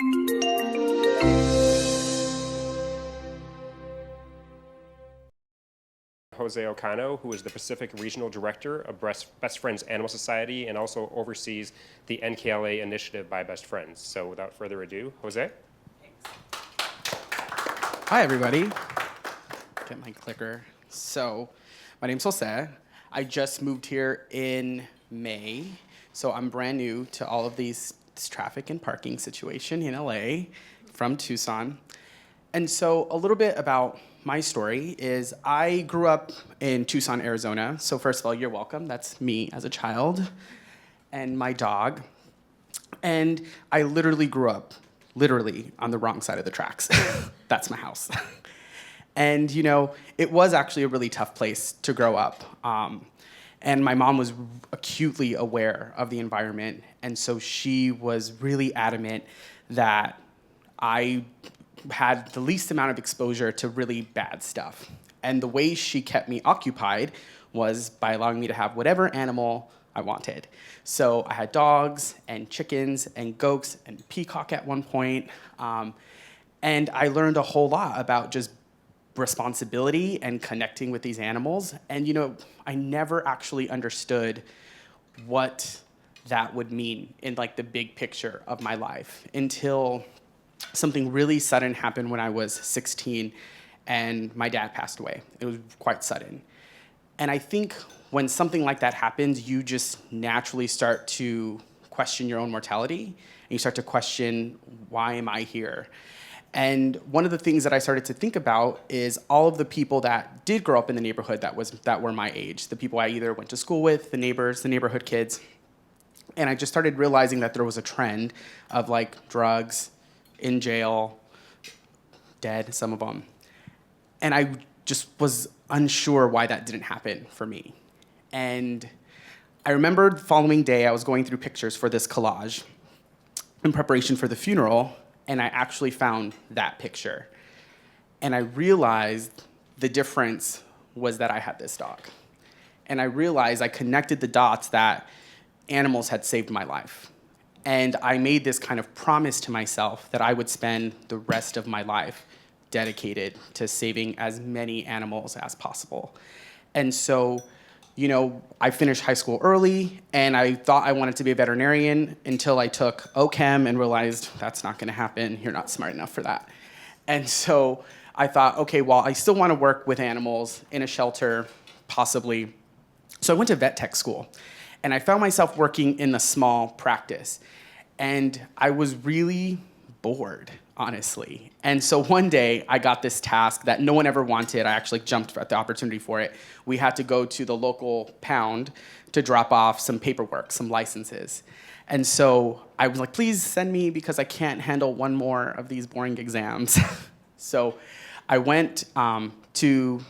José Ocaño, who is the Pacific Regional Director of Best Friends Animal Society and also oversees the NKLA initiative by Best Friends. So without further ado, Jose. Hi, everybody. Get my clicker. So, my name's Jose. I just moved here in May, so I'm brand new to all of this traffic and parking situation in LA from Tucson. And so, a little bit about my story is I grew up in Tucson, Arizona. So first of all, you're welcome. That's me as a child and my dog. And I literally grew up on the wrong side of the tracks. That's my house. And, it was actually a really tough place to grow up. And my mom was acutely aware of the environment. And so she was really adamant that I had the least amount of exposure to really bad stuff. And the way she kept me occupied was by allowing me to have whatever animal I wanted. So I had dogs and chickens and goats and peacock at one point. And I learned a whole lot about just responsibility and connecting with these animals. And I never actually understood what that would mean in the big picture of my life until something really sudden happened when I was 16 and my dad passed away. It was quite sudden. And I think when something like that happens, you just naturally start to question your own mortality, and you start to question, why am I here? And one of the things that I started to think about is all of the people that did grow up in the neighborhood that were my age, the people I either went to school with, the neighbors, the neighborhood kids. And I just started realizing that there was a trend of drugs, in jail, dead, some of them. And I just was unsure why that didn't happen for me. And I remember the following day, I was going through pictures for this collage in preparation for the funeral, and I actually found that picture. And I realized the difference was that I had this dog. And I realized I connected the dots that animals had saved my life. And I made this kind of promise to myself that I would spend the rest of my life dedicated to saving as many animals as possible. And so, I finished high school early, and I thought I wanted to be a veterinarian until I took OChem and realized that's not gonna happen. You're not smart enough for that. And so I thought, okay, well, I still wanna work with animals in a shelter, possibly. So I went to vet tech school. And I found myself working in a small practice. And I was really bored, honestly. And so one day, I got this task that no one ever wanted. I actually jumped at the opportunity for it. We had to go to the local pound to drop off some paperwork, some licenses. And so I was like, please send me because I can't handle one more of these boring exams. So I went to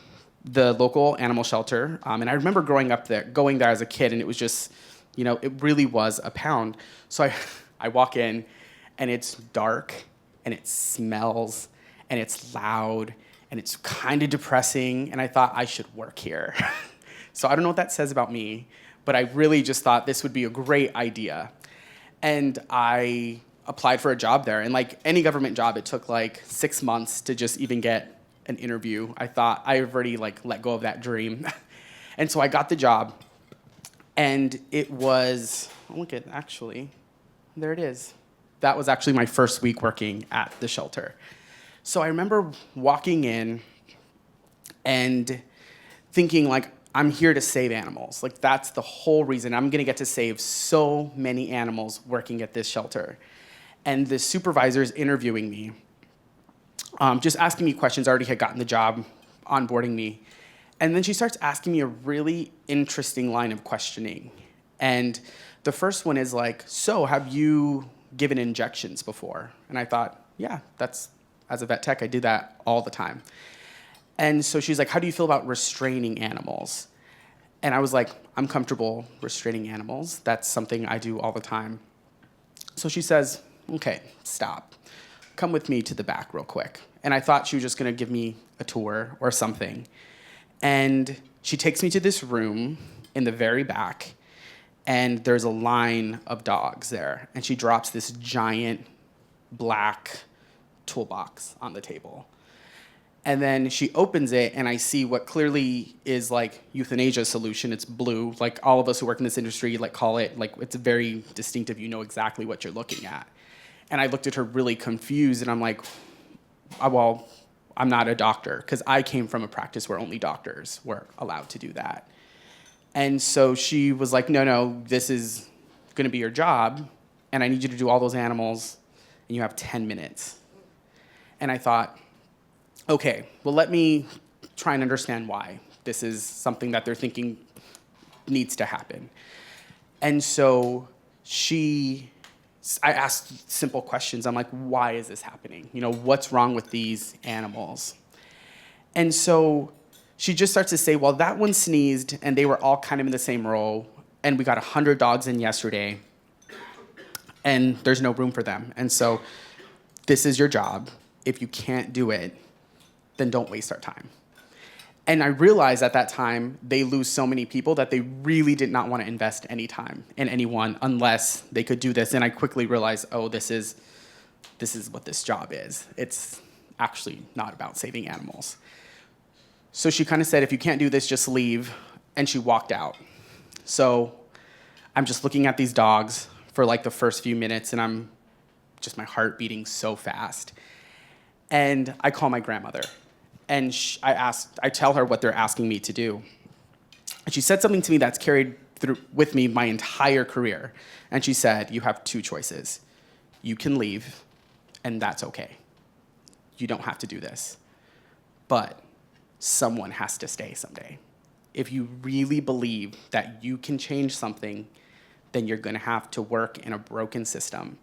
the local animal shelter. And I remember going there as a kid, and it was just, it really was a pound. So I walk in, and it's dark, and it smells, and it's loud, and it's kind of depressing, and I thought I should work here. So I don't know what that says about me, but I really just thought this would be a great idea. And I applied for a job there, and like any government job, it took 6 months to just even get an interview. I thought I've already let go of that dream. And so I got the job, and it was, there it is. That was actually my first week working at the shelter. So I remember walking in and thinking I'm here to save animals. That's the whole reason. I'm gonna get to save so many animals working at this shelter. And the supervisor's interviewing me, just asking me questions. I already had gotten the job, onboarding me. And then she starts asking me a really interesting line of questioning. And the first one is so have you given injections before? And I thought, yeah, as a vet tech, I do that all the time. And so she's like, how do you feel about restraining animals? And I was like, I'm comfortable restraining animals. That's something I do all the time. So she says, okay, stop. Come with me to the back real quick. And I thought she was just gonna give me a tour or something. And she takes me to this room in the very back, and there's a line of dogs there. And she drops this giant black toolbox on the table. And then she opens it, and I see what clearly is like euthanasia solution. It's blue. Like all of us who work in this industry, like call it, like it's very distinctive. You know exactly what you're looking at. And I looked at her really confused, and I'm like, well, I'm not a doctor, because I came from a practice where only doctors were allowed to do that. And so she was like, no, this is gonna be your job, and I need you to do all those animals, and you have 10 minutes. And I thought, okay, well, let me try and understand why this is something that they're thinking needs to happen. And so I asked simple questions. I'm like, why is this happening? You know, what's wrong with these animals? And so she just starts to say, well, that one sneezed, and they were all kind of in the same row, and we got 100 dogs in yesterday, and there's no room for them. And so this is your job. If you can't do it, then don't waste our time. And I realized at that time they lose so many people that they really did not want to invest any time in anyone unless they could do this. And I quickly realized, oh, this is what this job is. It's actually not about saving animals. So she kind of said, if you can't do this, just leave. And she walked out. So I'm just looking at these dogs for like the first few minutes, and I'm just my heart beating so fast. And I call my grandmother. And I tell her what they're asking me to do. And she said something to me that's carried through with me my entire career. And she said, you have two choices. You can leave, and that's okay. You don't have to do this. But someone has to stay someday. If you really believe that you can change something, then you're gonna have to work in a broken system,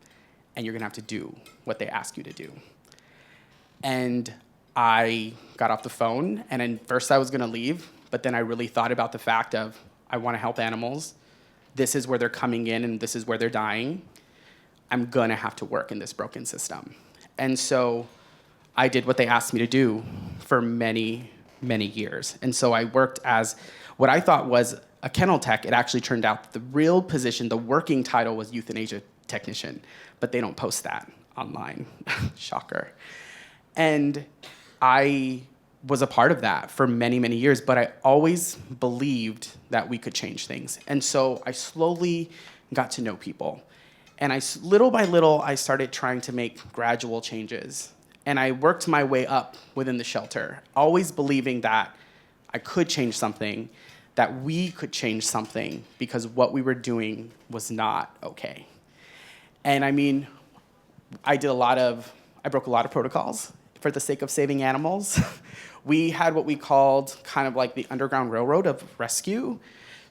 and you're gonna have to do what they ask you to do. And I got off the phone, and at first I was gonna leave, but then I really thought about the fact of, I wanna help animals. This is where they're coming in, and this is where they're dying. I'm gonna have to work in this broken system. And so I did what they asked me to do for many, many years. And so I worked as what I thought was a kennel tech. It actually turned out the real position, the working title was euthanasia technician, but they don't post that online. Shocker. And I was a part of that for many, many years, but I always believed that we could change things. And so I slowly got to know people. And little by little, I started trying to make gradual changes. And I worked my way up within the shelter, always believing that I could change something, that we could change something, because what we were doing was not okay. And I mean, I broke a lot of protocols for the sake of saving animals. We had what we called kind of like the Underground Railroad of rescue.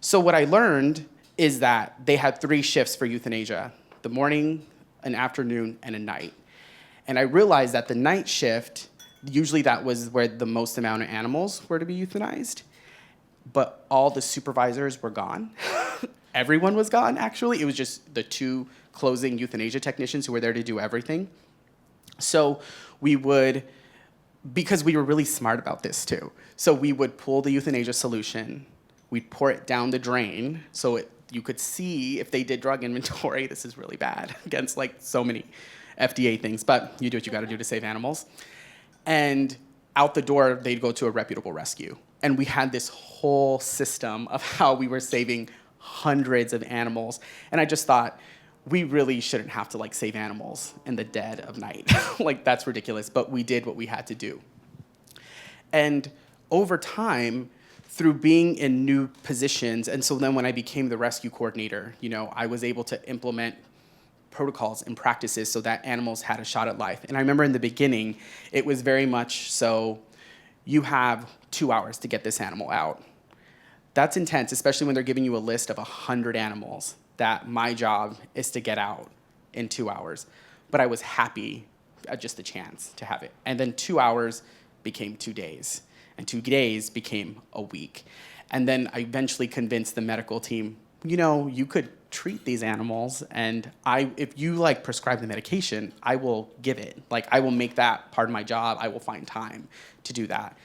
So what I learned is that they had 3 shifts for euthanasia: the morning, an afternoon, and a night. And I realized that the night shift, usually that was where the most amount of animals were to be euthanized, but all the supervisors were gone. Everyone was gone, actually. It was just the 2 closing euthanasia technicians who were there to do everything. So we would, because we were really smart about this too, so we would pull the euthanasia solution, we'd pour it down the drain, so you could see if they did drug inventory. This is really bad against like so many FDA things, but you do what you gotta do to save animals. And out the door, they'd go to a reputable rescue. And we had this whole system of how we were saving hundreds of animals. And I just thought, we really shouldn't have to like save animals in the dead of night. Like, that's ridiculous, but we did what we had to do. And over time, through being in new positions, and so then when I became the rescue coordinator, you know, I was able to implement protocols and practices so that animals had a shot at life. And I remember in the beginning, it was very much so, you have 2 hours to get this animal out. That's intense, especially when they're giving you a list of 100 animals that my job is to get out in 2 hours. But I was happy at just the chance to have it. And then 2 hours became 2 days, and 2 days became a week. And then I eventually convinced the medical team, you know, you could treat these animals, and if you like prescribe the medication, I will give it. Like, I will make that part of my job. I will find time to do that.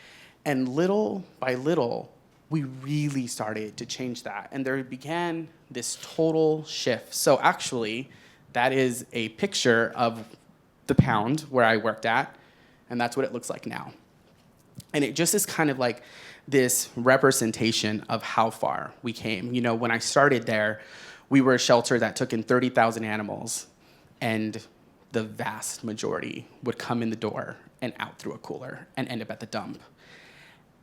And little by little, we really started to change that. And there began this total shift. So actually, that is a picture of the pound where I worked at, and that's what it looks like now. And it just is kind of like this representation of how far we came. You know, when I started there, we were a shelter that took in 30,000 animals, and the vast majority would come in the door and out through a cooler and end up at the dump.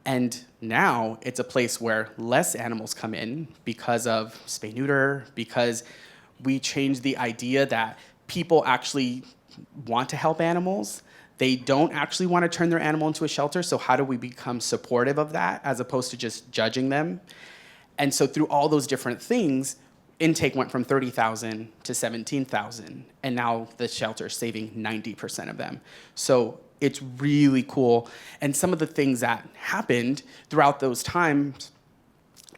And now it's a place where less animals come in because of spay-neuter, because we changed the idea that people actually want to help animals. They don't actually want to turn their animal into a shelter, so how do we become supportive of that as opposed to just judging them? And so through all those different things, intake went from 30,000 to 17,000, and now the shelter's saving 90% of them. So it's really cool. And some of the things that happened throughout those times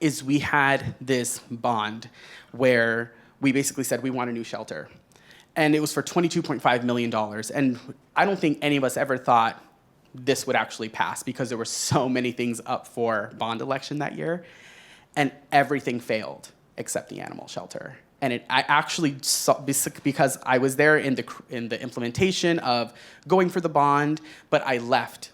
is we had this bond where we basically said we want a new shelter. And it was for $22.5 million. And I don't think any of us ever thought this would actually pass because there were so many things up for bond election that year. And everything failed except the animal shelter. And I actually saw, because I was there in the implementation of going for the bond, but I left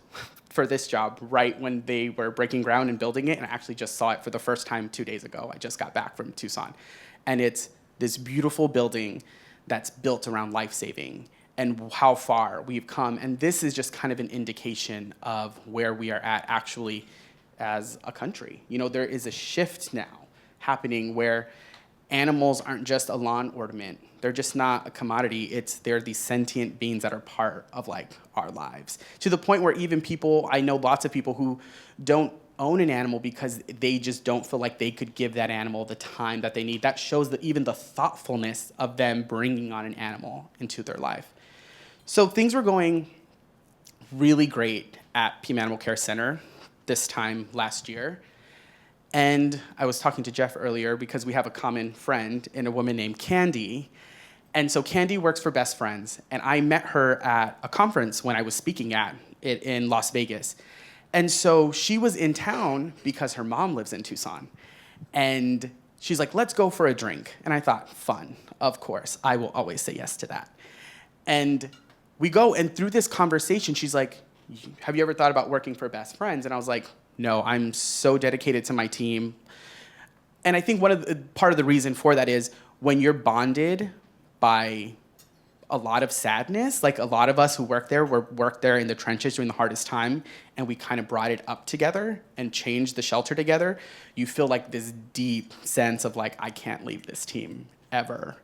for this job right when they were breaking ground and building it, and I actually just saw it for the first time 2 days ago. I just got back from Tucson. And it's this beautiful building that's built around life-saving and how far we've come. And this is just kind of an indication of where we are at actually as a country. You know, there is a shift now happening where animals aren't just a lawn ornament. They're just not a commodity. They're these sentient beings that are part of like our lives. To the point where even people, I know lots of people who don't own an animal because they just don't feel like they could give that animal the time that they need. That shows that even the thoughtfulness of them bringing on an animal into their life. So things were going really great at PM Animal Care Center this time last year. And I was talking to Jeff earlier because we have a common friend in a woman named Candy. And so Candy works for Best Friends. And I met her at a conference when I was speaking at it in Las Vegas. And so she was in town because her mom lives in Tucson. And she's like, let's go for a drink. And I thought, fun, of course. I will always say yes to that. And we go, and through this conversation, she's like, have you ever thought about working for Best Friends? And I was like, no, I'm so dedicated to my team. And I think part of the reason for that is when you're bonded by a lot of sadness, like a lot of us who worked there in the trenches during the hardest time, and we kind of brought it up together and changed the shelter together, you feel like this deep sense of like, I can't leave this team ever.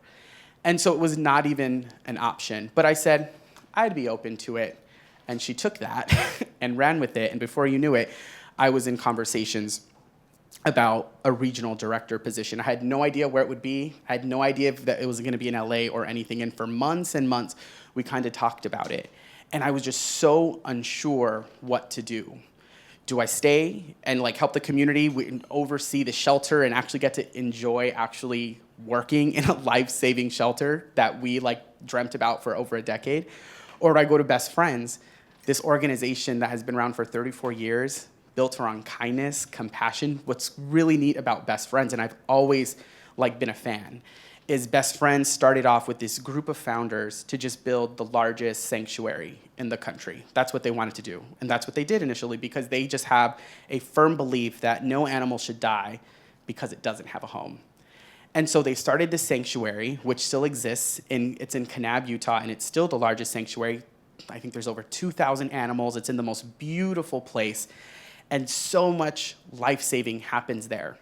And so it was not even an option. But I said, I'd be open to it. And she took that and ran with it. And before you knew it, I was in conversations about a regional director position. I had no idea where it would be. I had no idea if that it was going to be in LA or anything. And for months and months, we kind of talked about it. And I was just so unsure what to do. Do I stay and like help the community, oversee the shelter, and actually get to enjoy actually working in a life-saving shelter that we like dreamt about for over a decade? Or do I go to Best Friends, this organization that has been around for 34 years, built around kindness, compassion? What's really neat about Best Friends, and I've always like been a fan, is Best Friends started off with this group of founders to just build the largest sanctuary in the country. That's what they wanted to do, and that's what they did initially because they just have a firm belief that no animal should die because it doesn't have a home. And so they started this sanctuary, which still exists. It's in Kanab, Utah, and it's still the largest sanctuary. I think there's over 2,000 animals. It's in the most beautiful place. And so much life-saving happens there.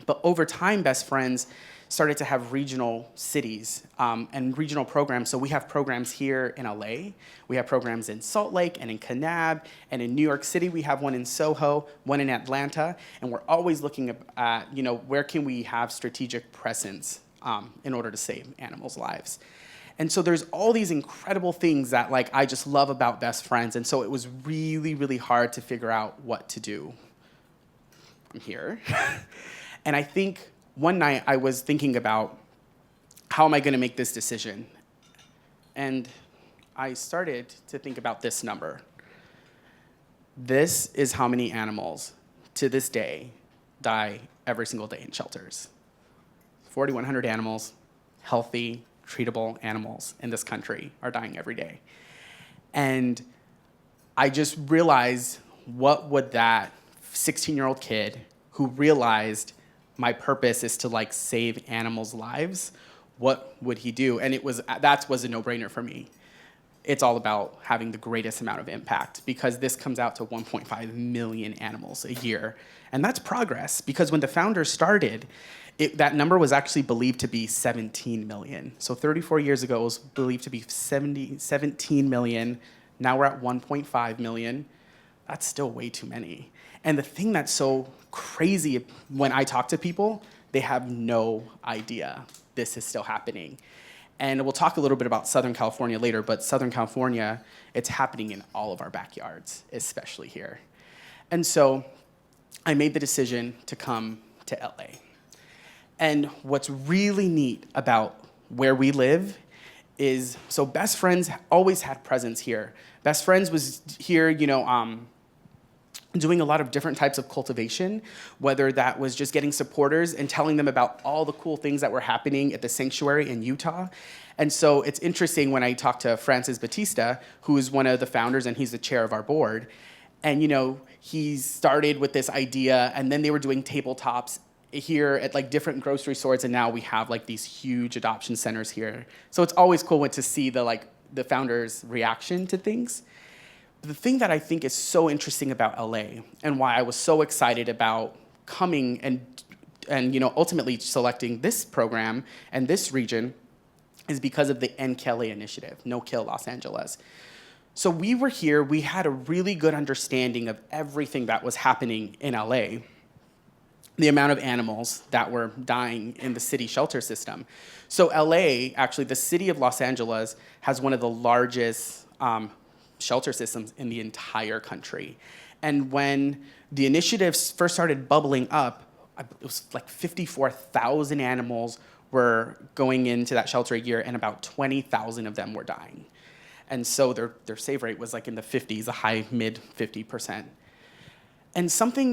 But over time, Best Friends started to have regional cities and regional programs. So we have programs here in LA. We have programs in Salt Lake and in Kanab. And in New York City, we have one in Soho, one in Atlanta. And we're always looking at, where can we have strategic presence in order to save animals' lives. And so there's all these incredible things that like I just love about Best Friends. And so it was really, really hard to figure out what to do. I'm here. And I think one night I was thinking about how am I going to make this decision? And I started to think about this number. This is how many animals to this day die every single day in shelters. 4,100 animals, healthy, treatable animals in this country are dying every day. And I just realized, what would that 16-year-old kid who realized my purpose is to like save animals' lives, what would he do? And that was a no-brainer for me. It's all about having the greatest amount of impact, because this comes out to 1.5 million animals a year. And that's progress, because when the founders started, that number was actually believed to be 17 million. So 34 years ago, it was believed to be 17 million. Now we're at 1.5 million. That's still way too many. And the thing that's so crazy, when I talk to people, they have no idea this is still happening. And we'll talk a little bit about Southern California later, but Southern California, it's happening in all of our backyards, especially here. And so I made the decision to come to LA. And what's really neat about where we live is, so Best Friends always had presence here. Best Friends was here, doing a lot of different types of cultivation, whether that was just getting supporters and telling them about all the cool things that were happening at the sanctuary in Utah. And so it's interesting when I talk to Francis Batista, who is one of the founders and he's the chair of our board. And he started with this idea, and then they were doing tabletops here at like different grocery stores, and now we have like these huge adoption centers here. So it's always cool to see the founders' reaction to things. The thing that I think is so interesting about LA, and why I was so excited about coming and ultimately selecting this program and this region, is because of the NKLA initiative, No Kill Los Angeles. So we were here, we had a really good understanding of everything that was happening in LA, the amount of animals that were dying in the city shelter system. So LA, actually, the city of Los Angeles has one of the largest shelter systems in the entire country. And when the initiatives first started bubbling up, it was like 54,000 animals were going into that shelter a year, and about 20,000 of them were dying. And so their save rate was like in the 50s, a high mid 50%. And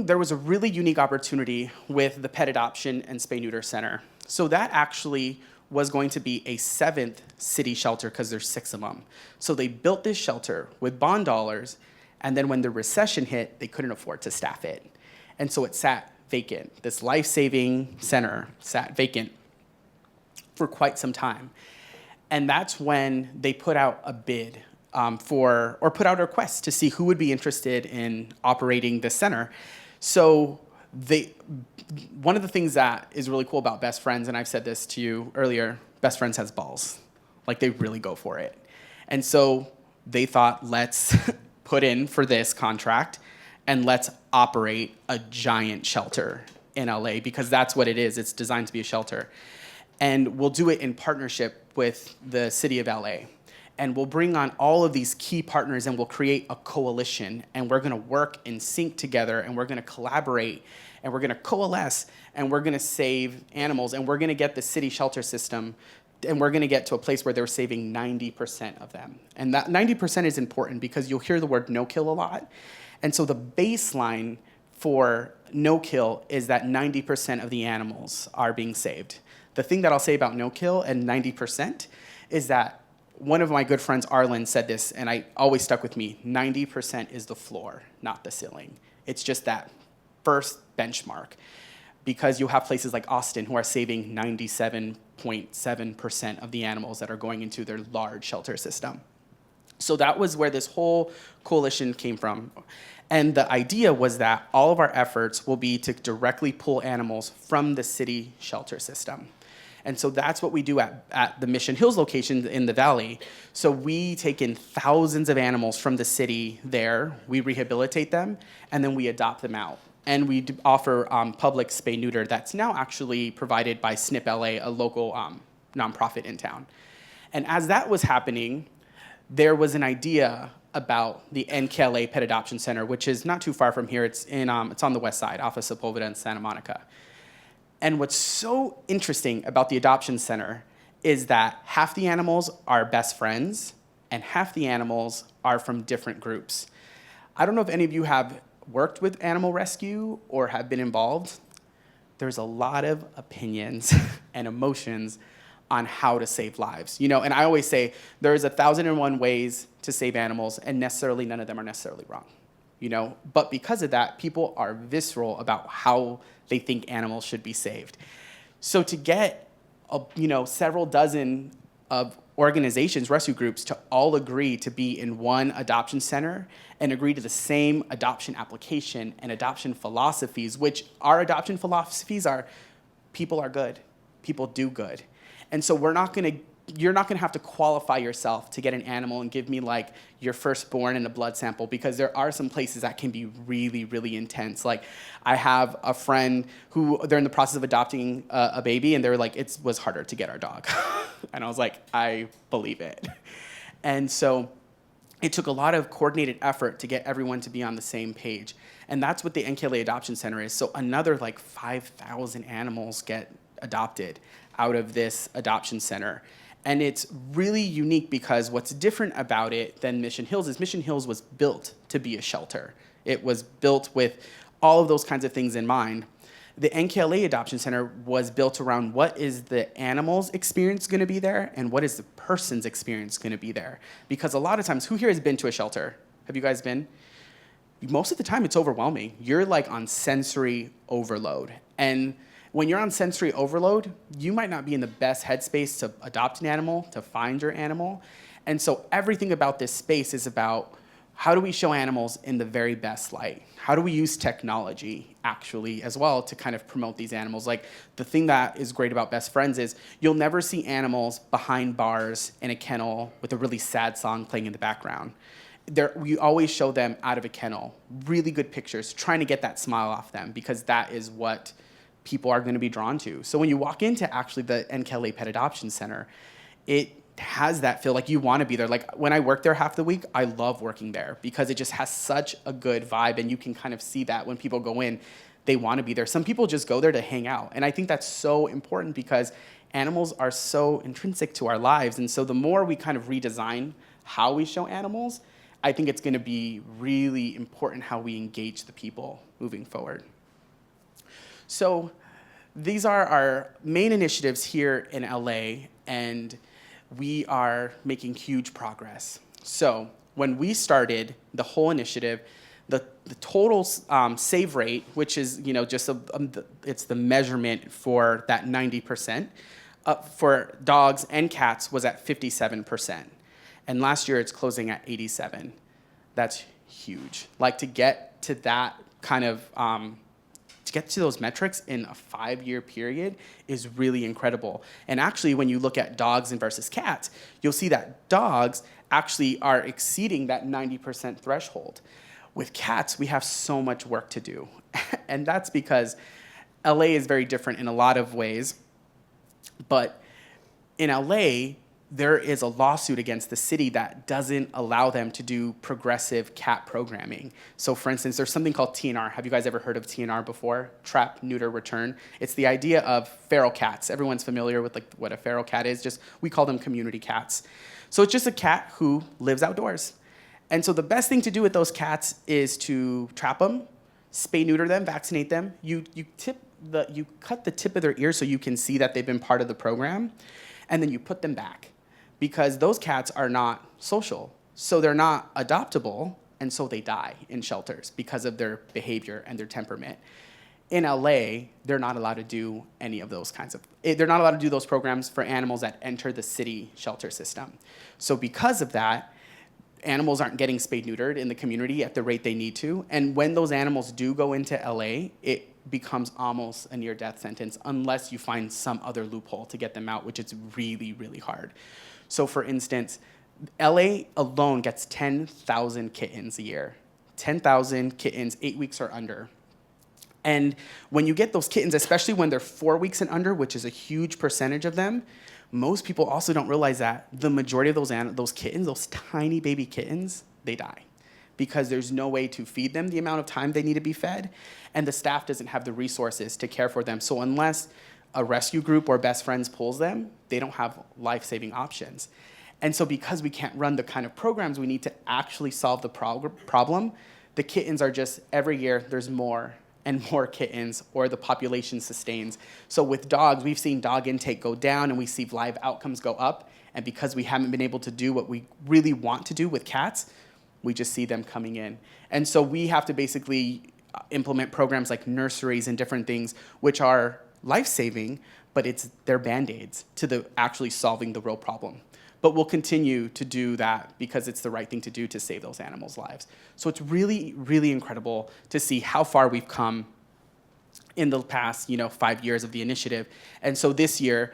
there was a really unique opportunity with the Pet Adoption and Spay Neuter Center. So that actually was going to be a 7th city shelter, because there's 6 of them. So they built this shelter with bond dollars, and then when the recession hit, they couldn't afford to staff it. And so it sat vacant. This life-saving center sat vacant for quite some time. And that's when they put out a bid put out a request to see who would be interested in operating this center. So one of the things that is really cool about Best Friends, and I've said this to you earlier, Best Friends has balls. Like, they really go for it. And so they thought, let's put in for this contract and let's operate a giant shelter in LA, because that's what it is. It's designed to be a shelter. And we'll do it in partnership with the city of LA. And we'll bring on all of these key partners, and we'll create a coalition, and we're gonna work in sync together, and we're gonna collaborate, and we're gonna coalesce, and we're gonna save animals, and we're gonna get the city shelter system, and we're gonna get to a place where they're saving 90% of them. And that 90% is important, because you'll hear the word no kill a lot. And so the baseline for no kill is that 90% of the animals are being saved. The thing that I'll say about no kill and 90% is that one of my good friends, Arlen, said this, and I always stuck with me: 90% is the floor, not the ceiling. It's just that first benchmark, because you'll have places like Austin who are saving 97.7% of the animals that are going into their large shelter system. So that was where this whole coalition came from. And the idea was that all of our efforts will be to directly pull animals from the city shelter system. And so that's what we do at the Mission Hills location in the valley. So we take in thousands of animals from the city there, we rehabilitate them, and then we adopt them out. And we offer public spay neuter that's now actually provided by SNP LA, a local nonprofit in town. And as that was happening, there was an idea about the NKLA Pet Adoption Center, which is not too far from here. It's on the west side, off of Sepulveda and Santa Monica. And what's so interesting about the adoption center is that half the animals are best friends and half the animals are from different groups. I don't know if any of you have worked with animal rescue or have been involved. There's a lot of opinions and emotions on how to save lives. You know, and I always say there's 1,001 ways to save animals, and necessarily none of them are necessarily wrong. You know, but because of that, people are visceral about how they think animals should be saved. So to get, several dozen of organizations, rescue groups, to all agree to be in one adoption center and agree to the same adoption application and adoption philosophies, which our adoption philosophies are people are good, people do good. And so you're not gonna have to qualify yourself to get an animal and give me like your firstborn and a blood sample, because there are some places that can be really, really intense. Like I have a friend who they're in the process of adopting a baby, and they're like, it was harder to get our dog. And I was like, I believe it. And so it took a lot of coordinated effort to get everyone to be on the same page. And that's what the NKLA Adoption Center is. So another like 5,000 animals get adopted out of this adoption center. And it's really unique because what's different about it than Mission Hills is Mission Hills was built to be a shelter. It was built with all of those kinds of things in mind. The NKLA Adoption Center was built around what is the animal's experience going to be there and what is the person's experience going to be there. Because a lot of times, who here has been to a shelter? Have you guys been? Most of the time, it's overwhelming. You're like on sensory overload. And when you're on sensory overload, you might not be in the best headspace to adopt an animal, to find your animal. And so everything about this space is about how do we show animals in the very best light? How do we use technology actually as well to kind of promote these animals? Like the thing that is great about Best Friends is you'll never see animals behind bars in a kennel with a really sad song playing in the background. We always show them out of a kennel, really good pictures, trying to get that smile off them, because that is what people are going to be drawn to. So when you walk into actually the NKLA Pet Adoption Center, it has that feel like you want to be there. Like when I work there half the week, I love working there because it just has such a good vibe, and you can kind of see that when people go in, they want to be there. Some people just go there to hang out, and I think that's so important because animals are so intrinsic to our lives, and so the more we kind of redesign how we show animals, I think it's going to be really important how we engage the people moving forward. So these are our main initiatives here in LA, and we are making huge progress. So when we started the whole initiative, the total save rate, which is just it's the measurement for that 90%, for dogs and cats was at 57%. And last year it's closing at 87. That's huge. Like to get to that kind of to get to those metrics in a 5-year period is really incredible. And actually, when you look at dogs versus cats, you'll see that dogs actually are exceeding that 90% threshold. With cats, we have so much work to do. And that's because LA is very different in a lot of ways. But in LA, there is a lawsuit against the city that doesn't allow them to do progressive cat programming. So for instance, there's something called TNR. Have you guys ever heard of TNR before? Trap, neuter, return. It's the idea of feral cats. Everyone's familiar with like what a feral cat is. Just we call them community cats. So it's just a cat who lives outdoors. And so the best thing to do with those cats is to trap them, spay neuter them, vaccinate them. You cut the tip of their ear so you can see that they've been part of the program, and then you put them back. Because those cats are not social, so they're not adoptable, and so they die in shelters because of their behavior and their temperament. In LA, they're not allowed to do any of those they're not allowed to do those programs for animals that enter the city shelter system. So because of that, animals aren't getting spayed neutered in the community at the rate they need to, and when those animals do go into LA, it becomes almost a near-death sentence unless you find some other loophole to get them out, which is really, really hard. So for instance, LA alone gets 10,000 kittens a year. 10,000 kittens, 8 weeks or under. And when you get those kittens, especially when they're 4 weeks and under, which is a huge percentage of them, most people also don't realize that the majority of those kittens, those tiny baby kittens, they die because there's no way to feed them the amount of time they need to be fed, and the staff doesn't have the resources to care for them. So unless a rescue group or Best Friends pulls them, they don't have life-saving options. And so because we can't run the kind of programs we need to actually solve the problem, the kittens are just, every year, there's more and more kittens, or the population sustains. So with dogs, we've seen dog intake go down and we see live outcomes go up. And because we haven't been able to do what we really want to do with cats, we just see them coming in. And so we have to basically implement programs like nurseries and different things, which are life-saving, but they're Band-Aids to actually solving the real problem. But we'll continue to do that because it's the right thing to do to save those animals' lives. So it's really, really incredible to see how far we've come in the past, 5 years of the initiative. And so this year,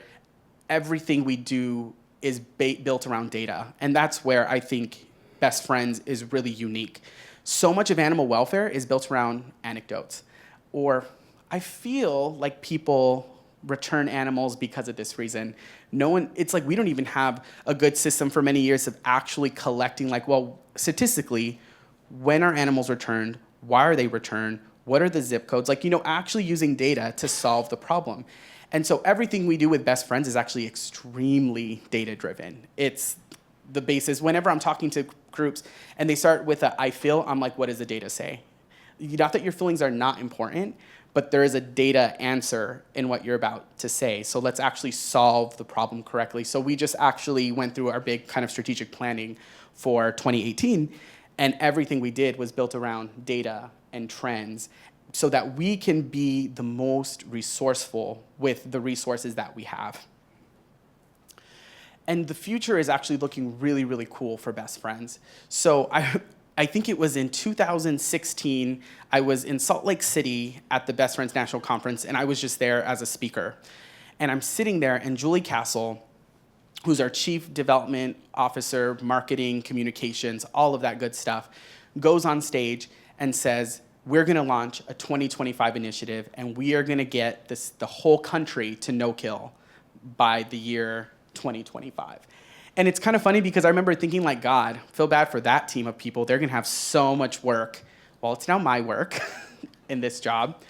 everything we do is built around data. And that's where I think Best Friends is really unique. So much of animal welfare is built around anecdotes. Or I feel like people return animals because of this reason. It's like we don't even have a good system for many years of actually collecting, statistically, when are animals returned? Why are they returned? What are the zip codes? Actually using data to solve the problem. And so everything we do with Best Friends is actually extremely data-driven. It's the basis. Whenever I'm talking to groups and they start with I feel, I'm like, what does the data say? Not that your feelings are not important, but there is a data answer in what you're about to say. So let's actually solve the problem correctly. So we just actually went through our big kind of strategic planning for 2018, and everything we did was built around data and trends so that we can be the most resourceful with the resources that we have. And the future is actually looking really, really cool for Best Friends. So I think it was in 2016, I was in Salt Lake City at the Best Friends National Conference, and I was just there as a speaker. And I'm sitting there, and Julie Castle, who's our Chief Development Officer, Marketing, Communications, all of that good stuff, goes on stage and says, we're gonna launch a 2025 initiative, and we are gonna get the whole country to no-kill by the year 2025. And it's kind of funny because I remember thinking God, feel bad for that team of people. They're gonna have so much work. Well, it's now my work in this job.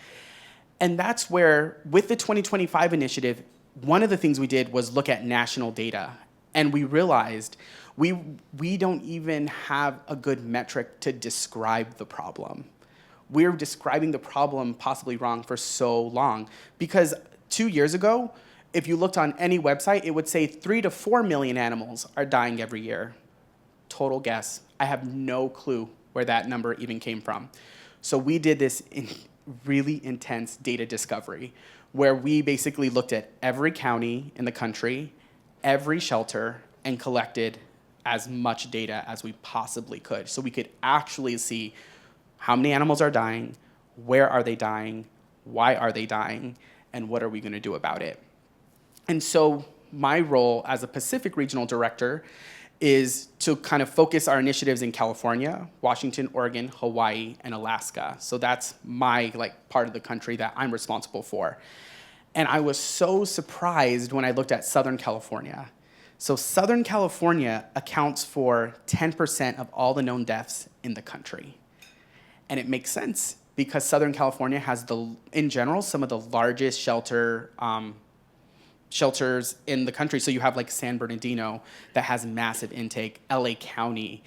And that's where, with the 2025 initiative, one of the things we did was look at national data. And we realized we don't even have a good metric to describe the problem. We're describing the problem possibly wrong for so long. Because 2 years ago, if you looked on any website, it would say 3 to 4 million animals are dying every year. Total guess. I have no clue where that number even came from. So we did this really intense data discovery where we basically looked at every county in the country, every shelter, and collected as much data as we possibly could. So we could actually see how many animals are dying, where are they dying, why are they dying, and what are we gonna do about it? And so my role as a Pacific Regional Director is to kind of focus our initiatives in California, Washington, Oregon, Hawaii, and Alaska. So that's my part of the country that I'm responsible for. And I was so surprised when I looked at Southern California. So Southern California accounts for 10% of all the known deaths in the country. And it makes sense because Southern California has, in general, some of the largest shelters in the country. So you have San Bernardino that has massive intake, LA County,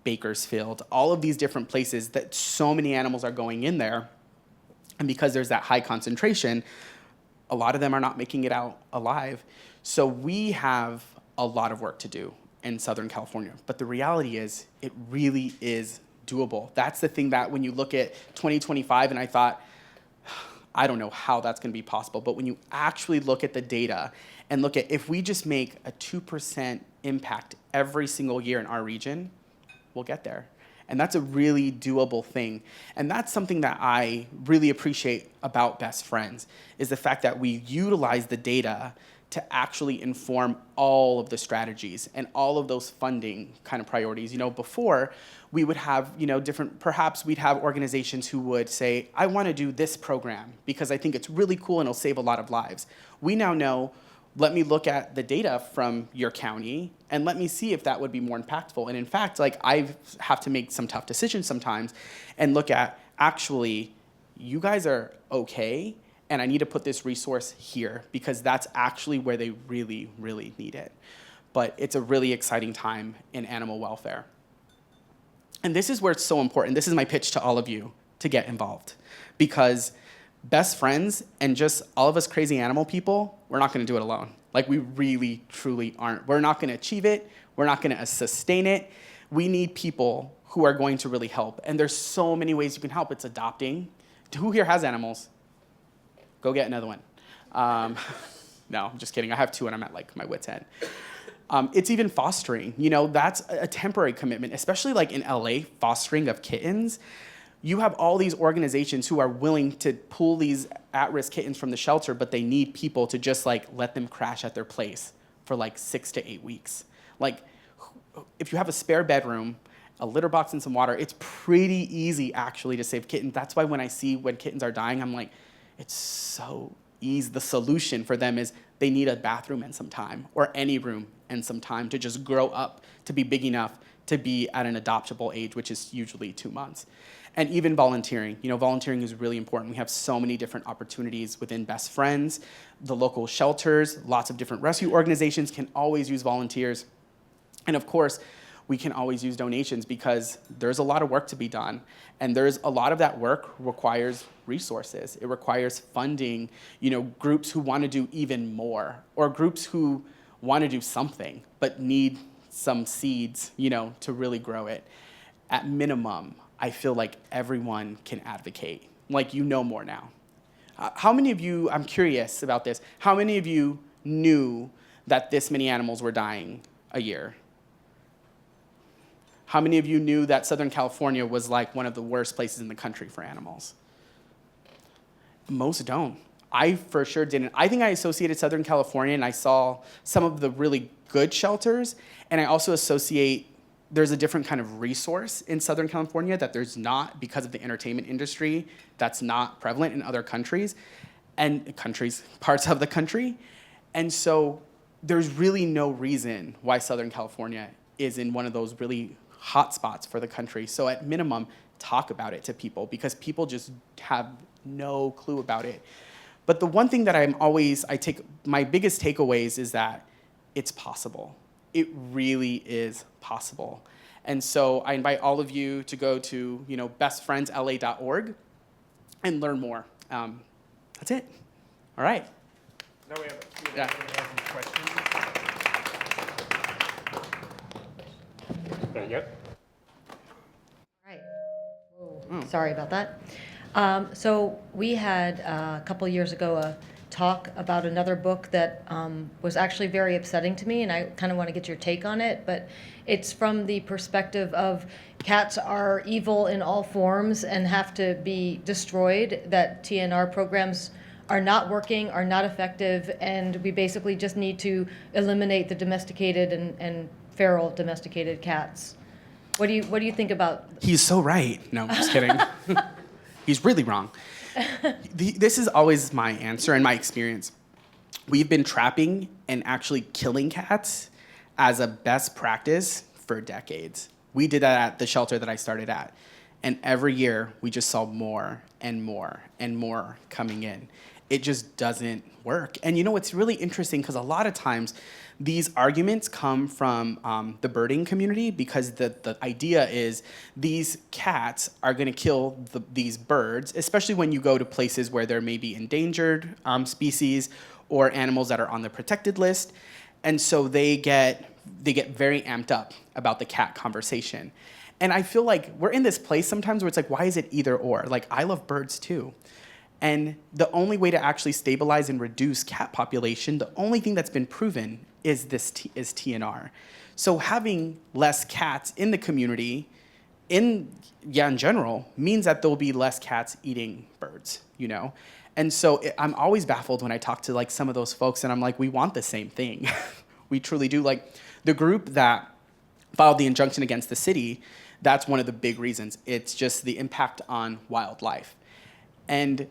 Bakersfield, all of these different places that so many animals are going in there. And because there's that high concentration, a lot of them are not making it out alive. So we have a lot of work to do in Southern California. But the reality is, it really is doable. That's the thing that when you look at 2025, and I thought, I don't know how that's going to be possible, but when you actually look at the data and look at if we just make a 2% impact every single year in our region, we'll get there. And that's a really doable thing. And that's something that I really appreciate about Best Friends, is the fact that we utilize the data to actually inform all of the strategies and all of those funding kind of priorities. Before we would have, perhaps we'd have organizations who would say, I want to do this program because I think it's really cool and it'll save a lot of lives. We now know, let me look at the data from your county and let me see if that would be more impactful. And in fact, I have to make some tough decisions sometimes and look at, actually, you guys are okay, and I need to put this resource here because that's actually where they really, really need it. But it's a really exciting time in animal welfare. And this is where it's so important. This is my pitch to all of you. to get involved, because best friends and just all of us crazy animal people, we're not going to do it alone. Like, we really, truly aren't. We're not going to achieve it. We're not going to sustain it. We need people who are going to really help. And there's so many ways you can help. It's adopting. Who here has animals? Go get another one. No, I'm just kidding. I have 2 and I'm at like my wit's end. It's even fostering. You know, that's a temporary commitment, especially like in LA, fostering of kittens. You have all these organizations who are willing to pull these at-risk kittens from the shelter, but they need people to just like let them crash at their place for like 6 to 8 weeks. Like, if you have a spare bedroom, a litter box and some water, it's pretty easy actually to save kittens. That's why when I see when kittens are dying, I'm like, it's so easy. The solution for them is they need a bathroom and some time, or any room and some time to just grow up to be big enough to be at an adoptable age, which is usually 2 months. And even volunteering. You know, volunteering is really important. We have so many different opportunities within Best Friends, the local shelters, lots of different rescue organizations can always use volunteers. And of course, we can always use donations, because there's a lot of work to be done. And there's a lot of that work requires resources. It requires funding, you know, groups who want to do even more, or groups who want to do something but need some seeds, you know, to really grow it. At minimum, I feel like everyone can advocate. Like, you know more now. How many of you, I'm curious about this, how many of you knew that this many animals were dying a year? How many of you knew that Southern California was like one of the worst places in the country for animals? Most don't. I for sure didn't. I think I associated Southern California, and I saw some of the really good shelters, and I also associate there's a different kind of resource in Southern California that there's not, because of the entertainment industry that's not prevalent in other countries, and parts of the country. And so there's really no reason why Southern California is in one of those really hot spots for the country. So at minimum, talk about it to people, because people just have no clue about it. But the one thing that my biggest takeaways is that it's possible. It really is possible. And so I invite all of you to go to, you know, bestfriendsla.org and learn more. That's it. All right. Now we have some questions. There you go. Right. Whoa. Sorry about that. So we had a couple years ago a talk about another book that was actually very upsetting to me, and I kind of want to get your take on it. But it's from the perspective of cats are evil in all forms and have to be destroyed, that TNR programs are not working, are not effective, and we basically just need to eliminate the domesticated and feral domesticated cats. What do you think about? He's so right. No, I'm just kidding. He's really wrong. This is always my answer and my experience. We've been trapping and actually killing cats as a best practice for decades. We did that at the shelter that I started at. And every year, we just saw more and more and more coming in. It just doesn't work. And you know, it's really interesting, because a lot of times these arguments come from the birding community, because the idea is these cats are going to kill these birds, especially when you go to places where there may be endangered species or animals that are on the protected list. And so they get very amped up about the cat conversation. And I feel like we're in this place sometimes where it's like, why is it either or? Like, I love birds too. And the only way to actually stabilize and reduce cat population, the only thing that's been proven is TNR. So having less cats in the community, in general, means that there'll be less cats eating birds, you know? And so I'm always baffled when I talk to like some of those folks, and I'm like, we want the same thing. We truly do. Like, the group that filed the injunction against the city, that's one of the big reasons. It's just the impact on wildlife. And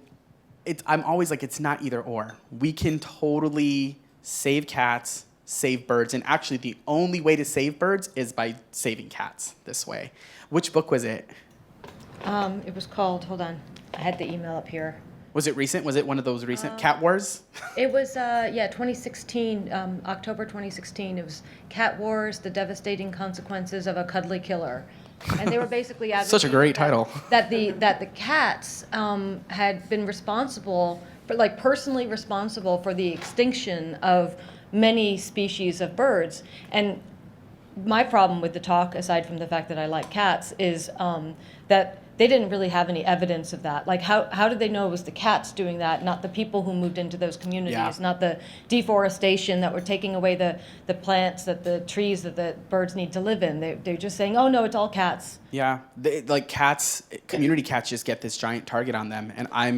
I'm always like, it's not either or. We can totally save cats, save birds, and actually the only way to save birds is by saving cats this way. Which book was it? It was called, hold on, I had the email up here. Was it recent? Was it one of those recent Cat Wars? It was, 2016, October 2016. It was Cat Wars, The Devastating Consequences of a Cuddly Killer. And they were basically advocating Such a great title. that the cats had been responsible, for, like personally responsible for the extinction of many species of birds. And my problem with the talk, aside from the fact that I like cats, is that they didn't really have any evidence of that. Like, how did they know it was the cats doing that, not the people who moved into those communities, Yeah. not the deforestation that were taking away the plants, the trees that the birds need to live in? They're just saying, oh, no, it's all cats. Yeah, like cats, community cats just get this giant target on them, and I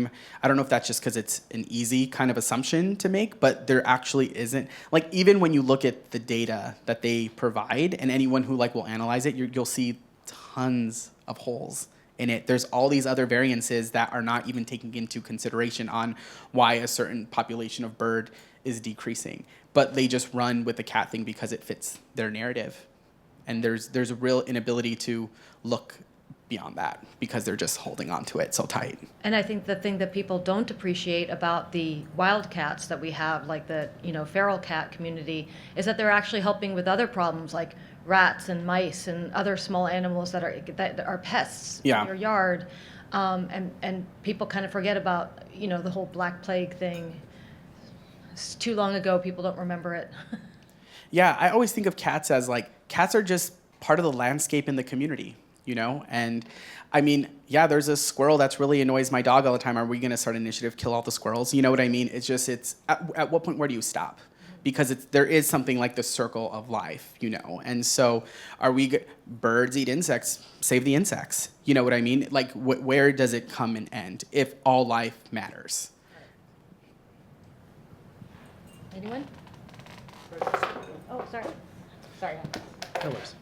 don't know if that's just because it's an easy kind of assumption to make, but there actually isn't. Like, even when you look at the data that they provide, and anyone who like will analyze it, you'll see tons of holes in it. There's all these other variances that are not even taken into consideration on why a certain population of bird is decreasing, but they just run with the cat thing because it fits their narrative. And there's a real inability to look beyond that because they're just holding on to it so tight. And I think the thing that people don't appreciate about the wild cats that we have, like the feral cat community, is that they're actually helping with other problems like rats and mice and other small animals that are pests Yeah. in your yard. And people kind of forget about the whole Black Plague thing. It's too long ago. People don't remember it. Yeah, I always think of cats as like, cats are just part of the landscape in the community, And I mean, yeah, there's a squirrel that's really annoys my dog all the time. Are we going to start an initiative, kill all the squirrels? You know what I mean? It's at what point, where do you stop? Because there is something like the circle of life, And so birds eat insects, save the insects. You know what I mean? Like, where does it come and end if all life matters? Anyone? Oh, sorry. Sorry. No worries.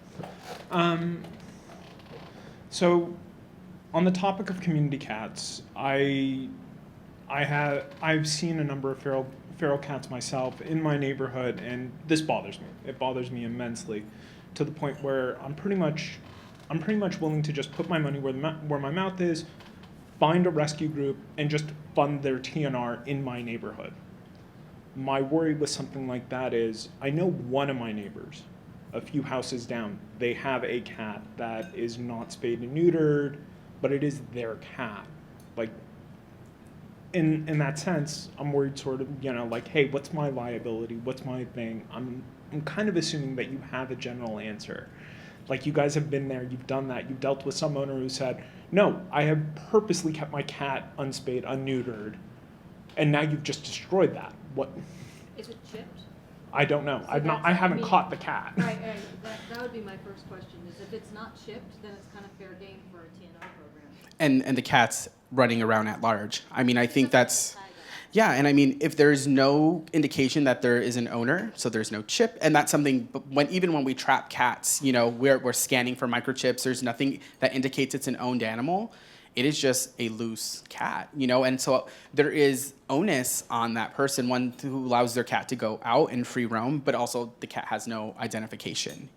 So, on the topic of community cats, I've seen a number of feral cats myself in my neighborhood, and this bothers me. It bothers me immensely, to the point where I'm pretty much willing to just put my money where my mouth is, find a rescue group, and just fund their TNR in my neighborhood. My worry with something like that is, I know one of my neighbors, a few houses down, they have a cat that is not spayed and neutered, but it is their cat. Like, in that sense, I'm worried sort of, like, hey, what's my liability? What's my thing? I'm kind of assuming that you have a general answer. Like, you guys have been there, you've done that, you've dealt with some owner who said, no, I have purposely kept my cat unspayed, unneutered, and now you've just destroyed that. What? Is it chipped? I don't know. So I haven't caught the cat. Right. That would be my first question, is if it's not chipped, then it's kind of fair game for a TNR program. And the cat's running around at large. I mean, I think that's... Yeah, and I mean, if there's no indication that there is an owner, so there's no chip, and that's something, even when we trap cats, we're scanning for microchips, there's nothing that indicates it's an owned animal. It is just a loose cat, and so there is onus on that person, one who allows their cat to go out and free roam, but also the cat has no identification,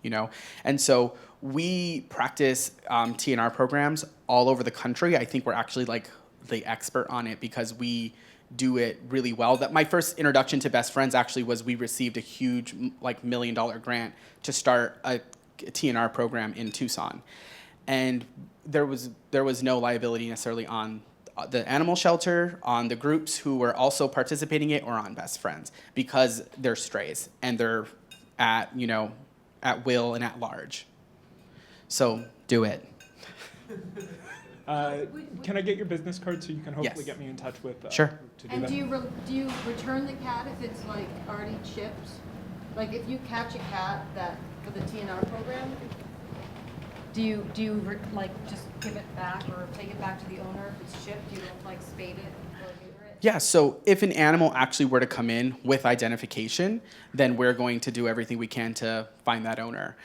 And so we practice TNR programs all over the country. I think we're actually like the expert on it because we do it really well. That my first introduction to Best Friends actually was we received a huge $1 million grant to start a TNR program in Tucson. And there was no liability necessarily on the animal shelter, on the groups who were also participating in it, or on Best Friends, because they're strays and they're at will and at large. So do it. Can I get your business card so you can hopefully Yes. get me in touch with Sure. to do And that? do you return the cat if it's like already chipped? Like if you catch a cat that for the TNR program, Do you just give it back or take it back to the owner if it's chipped? You don't like spade it or neuter it? Yeah, so if an animal actually were to come in with identification, then we're going to do everything we can to find that owner.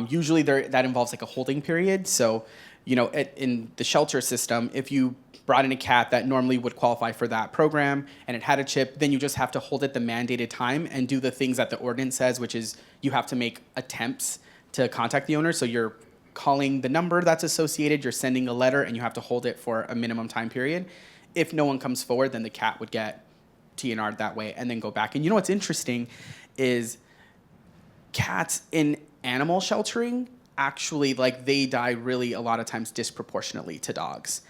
Usually that involves like a holding period. So, in the shelter system, if you brought in a cat that normally would qualify for that program and it had a chip, then you just have to hold it the mandated time and do the things that the ordinance says, which is you have to make attempts to contact the owner. So you're calling the number that's associated, you're sending a letter, and you have to hold it for a minimum time period. If no one comes forward, then the cat would get TNR'd that way and then go back. And what's interesting is cats in animal sheltering actually, like, they die really a lot of times disproportionately to dogs.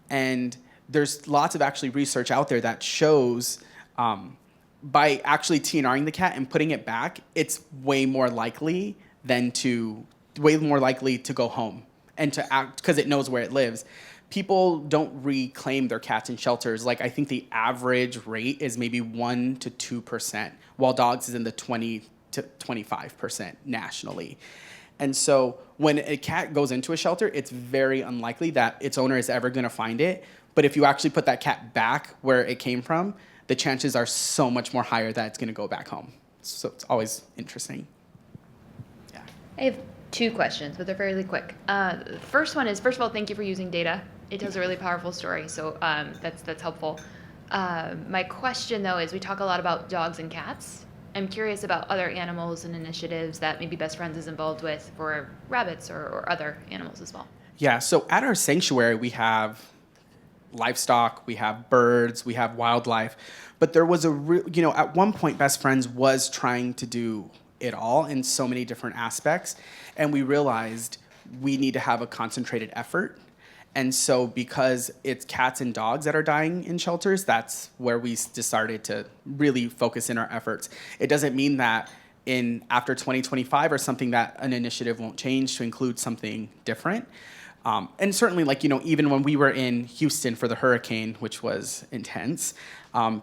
And there's lots of actually research out there that shows by actually TNRing the cat and putting it back, it's way more likely to go home and to act, because it knows where it lives. People don't reclaim their cats in shelters. Like, I think the average rate is maybe 1% to 2%, while dogs is in the 20 to 25% nationally. And so when a cat goes into a shelter, it's very unlikely that its owner is ever going to find it. But if you actually put that cat back where it came from, the chances are so much more higher that it's going to go back home. So it's always interesting. Yeah. I have two questions, but they're fairly quick. First one is, first of all, thank you for using data. It tells a really powerful story, so that's helpful. My question, though, is we talk a lot about dogs and cats. I'm curious about other animals and initiatives that maybe Best Friends is involved with for rabbits or other animals as well. Yeah, so at our sanctuary, we have livestock, we have birds, we have wildlife. But there was at one point, Best Friends was trying to do it all in so many different aspects. And we realized we need to have a concentrated effort. And so because it's cats and dogs that are dying in shelters, that's where we started to really focus in our efforts. It doesn't mean that after 2025 or something that an initiative won't change to include something different. And certainly, even when we were in Houston for the hurricane, which was intense,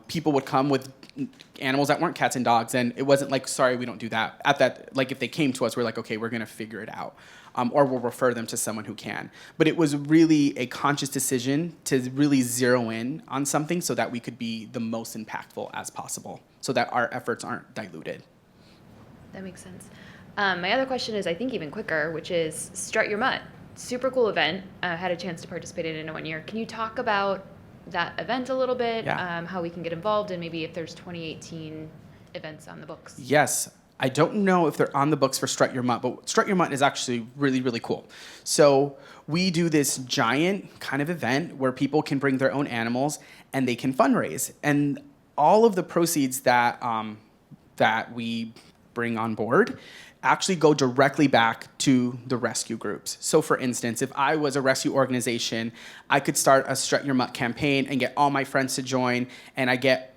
people would come with animals that weren't cats and dogs, and it wasn't like, sorry, we don't do that. If they came to us, we're like, okay, we're going to figure it out. Or we'll refer them to someone who can. But it was really a conscious decision to really zero in on something so that we could be the most impactful as possible, so that our efforts aren't diluted. That makes sense. My other question is, I think, even quicker, which is Strut Your Mutt. Super cool event. I had a chance to participate in it 1 year. Can you talk about that event a little bit? Yeah. How we can get involved, and maybe if there's 2018 events on the books? Yes. I don't know if they're on the books for Strut Your Mutt, but Strut Your Mutt is actually really, really cool. So we do this giant kind of event where people can bring their own animals and they can fundraise. And all of the proceeds that we bring on board actually go directly back to the rescue groups. So for instance, if I was a rescue organization, I could start a Strut Your Mutt campaign and get all my friends to join, and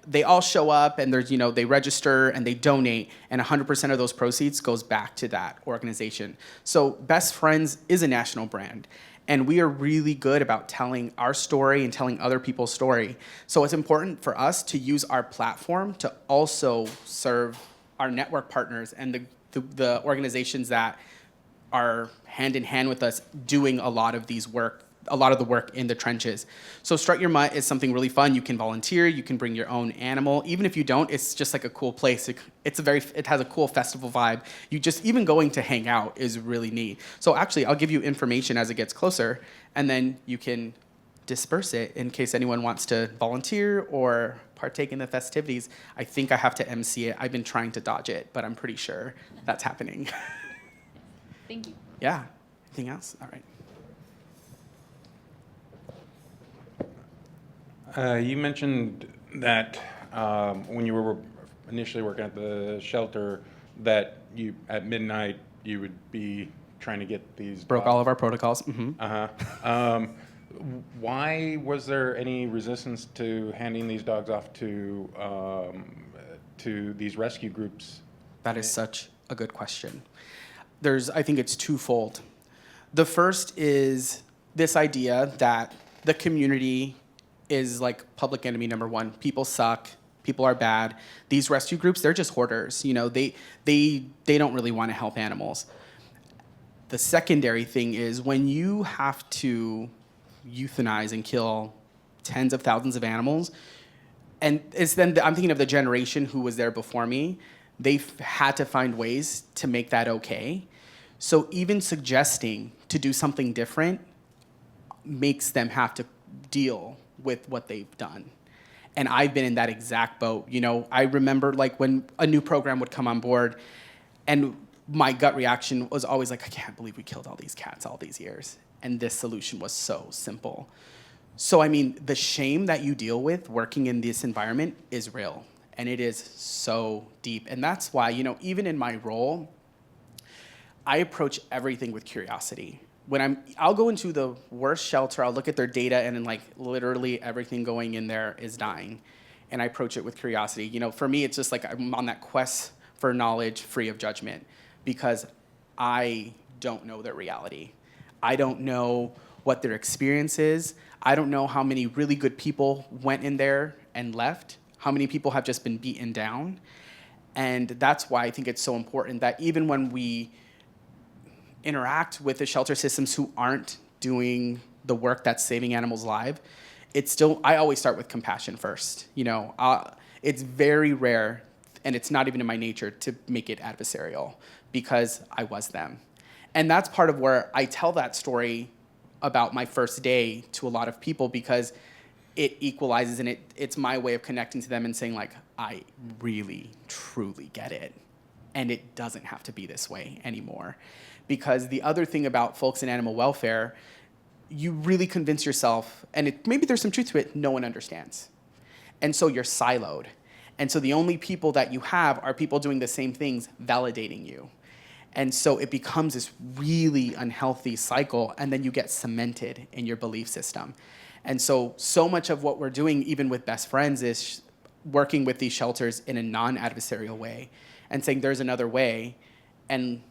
they all show up and they register and they donate, and 100% of those proceeds goes back to that organization. So Best Friends is a national brand, and we are really good about telling our story and telling other people's story. So it's important for us to use our platform to also serve our network partners and the organizations that are hand in hand with us doing a lot of the work in the trenches. So Strut Your Mutt is something really fun. You can volunteer, you can bring your own animal. Even if you don't, it's just like a cool place. It has a cool festival vibe. Even going to hang out is really neat. So actually, I'll give you information as it gets closer, and then you can disperse it in case anyone wants to volunteer or partake in the festivities. I think I have to MC it. I've been trying to dodge it, but I'm pretty sure that's happening. Thank you. Yeah. Anything else? All right. You mentioned that when you were initially working at the shelter, that at midnight you would be trying to get these Broke all of our protocols. Uh-huh. Why was there any resistance to handing these dogs off to these rescue groups? That is such a good question. I think it's twofold. The first is this idea that the community is like public enemy number one. People suck. People are bad. These rescue groups, they're just hoarders. They don't really want to help animals. The secondary thing is when you have to euthanize and kill tens of thousands of animals, and I'm thinking of the generation who was there before me. They've had to find ways to make that okay. So even suggesting to do something different makes them have to deal with what they've done. And I've been in that exact boat. I remember when a new program would come on board, and my gut reaction was always like, I can't believe we killed all these cats all these years. And this solution was so simple. So, the shame that you deal with working in this environment is real. And it is so deep. And that's why, even in my role, I approach everything with curiosity. I'll go into the worst shelter, I'll look at their data, and then like literally everything going in there is dying. And I approach it with curiosity. You know, for me, it's just like I'm on that quest for knowledge free of judgment, because I don't know their reality. I don't know what their experience is. I don't know how many really good people went in there and left, how many people have just been beaten down. And that's why I think it's so important that even when we interact with the shelter systems who aren't doing the work that's saving animals alive, I always start with compassion first. You know, it's very rare, and it's not even in my nature to make it adversarial, because I was them. And that's part of where I tell that story about my first day to a lot of people, because it equalizes, and it's my way of connecting to them and saying like, I really, truly get it. And it doesn't have to be this way anymore. Because the other thing about folks in animal welfare, you really convince yourself, and maybe there's some truth to it, no one understands. And so you're siloed. And so the only people that you have are people doing the same things, validating you. And so it becomes this really unhealthy cycle, and then you get cemented in your belief system. And so much of what we're doing, even with Best Friends, is working with these shelters in a non-adversarial way and saying there's another way, and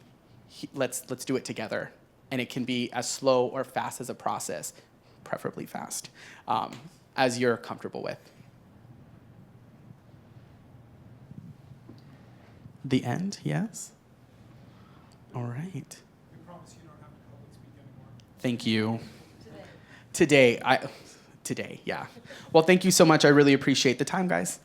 let's do it together. And it can be as slow or fast as a process, preferably fast, as you're comfortable with. The end, yes? All right. We promise you don't have to public speak anymore. Thank you. Today, yeah. Well, thank you so much. I really appreciate the time, guys.